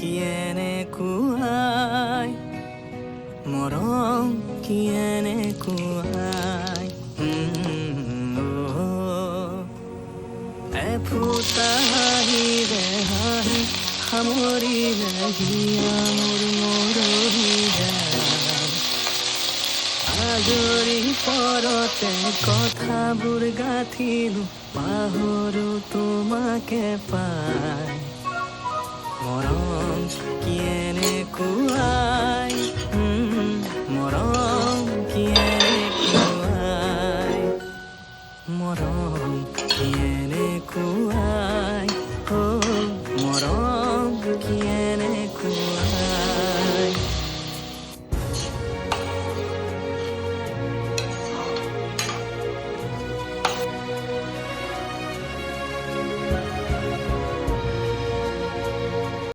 কিয়েনে কুৱাই মৰম কিয়েনে কুৱাই এফুটা হাঁহিৰে হাঁহি সামৰিলে হিয়া মোৰ মৰহি যায় আজৰি পৰতে কথাবোৰ গাঁঠিলো পাহৰো তোমাকে পাই মৰম